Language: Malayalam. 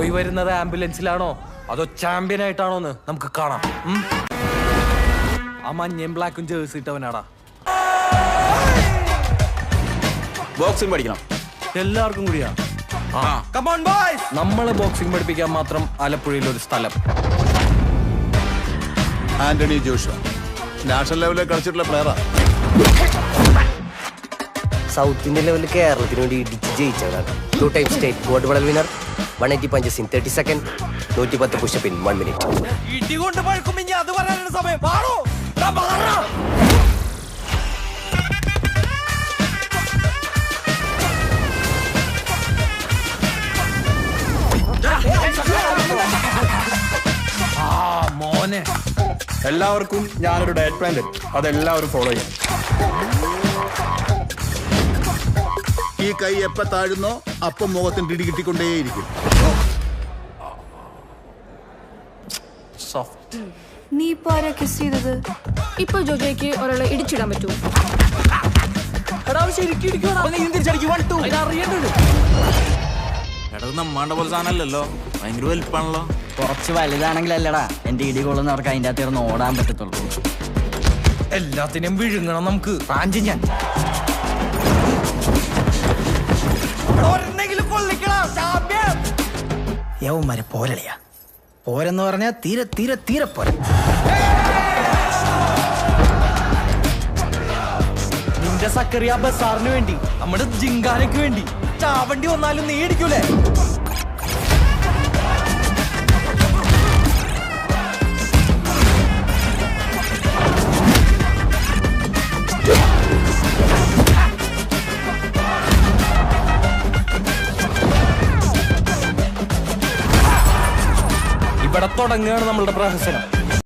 പോയി വരുന്നത് ആംബുലൻസിലാണോ അതോ ചാമ്പ്യൻ ആയിട്ടാണോന്ന് നമുക്ക് കാണാം. ആ മഞ്ഞയും ബ്ലാക്കും ജേഴ്സി ഇട്ടവനാടാ. ബോക്സിംഗ് പഠിക്കണം എല്ലാവർക്കും കൂടിയാ. നമ്മള് ബോക്സിംഗ് പഠിപ്പിക്കാൻ മാത്രം ആലപ്പുഴയിൽ ഒരു സ്ഥലം. ആന്റണി ജോഷുവ നാഷണൽ ലെവലിൽ കളിച്ചിട്ടുള്ള പ്ലെയറാ. സൗത്ത് ഇന്ത്യൻ ലെവലിൽ കേരളത്തിന് വേണ്ടി ഇടിച്ച് ജയിച്ചവരാണ്. 2 time state gold medal winner, 180 punches in 30 seconds, 110 push-up in 1 minute. ഇടികൊണ്ട് പഴക്കും ഇനി അത് പറയാനുള്ള സമയം. മോനെ എല്ലാവർക്കും ഞാനൊരു ഡയറ്റ് പ്ലാൻ തരും, അതെല്ലാവരും ഫോളോ ചെയ്യണം. ഈ കൈ എപ്പ താഴുന്നോ അപ്പം മുഖത്തിന് പിടി കിട്ടിക്കൊണ്ടേയിരിക്കും. നീ ഇപ്പൊ ആരാ കിസ് ചെയ്തത്? ഇപ്പൊ ജോജോയ്ക്ക് ഒരാളെ ഇടിച്ചിടാൻ പറ്റുമോ? നമ്മാണ്ട പോലെ സാധനമല്ലല്ലോ, ഭയങ്കര വലിപ്പാണല്ലോ. കുറച്ച് വലുതാണെങ്കിലല്ലടാ എന്റെ ഇടി കൊള്ളുന്നവർക്ക് അതിന്റെ അകത്ത് ഇരുന്ന് ഓടാൻ പറ്റത്തുള്ളൂ. എല്ലാത്തിനും വിഴുങ്ങണം നമുക്ക്. ഞാൻ യവന്മാരെ പോരളിയാ. പോരെന്ന് പറഞ്ഞാൽ തീരെ തീരെ തീരെ പോര. നിന്റെ സക്കറിയ ബസാറിന് വേണ്ടി, നമ്മുടെ ജിങ്കാനയ്ക്ക് വേണ്ടി ചാവണ്ടി വന്നാലും നീ ഇടിക്കൂലേ? ഇവിടെ തുടങ്ങുകയാണ് നമ്മളുടെ പ്രഹസനം.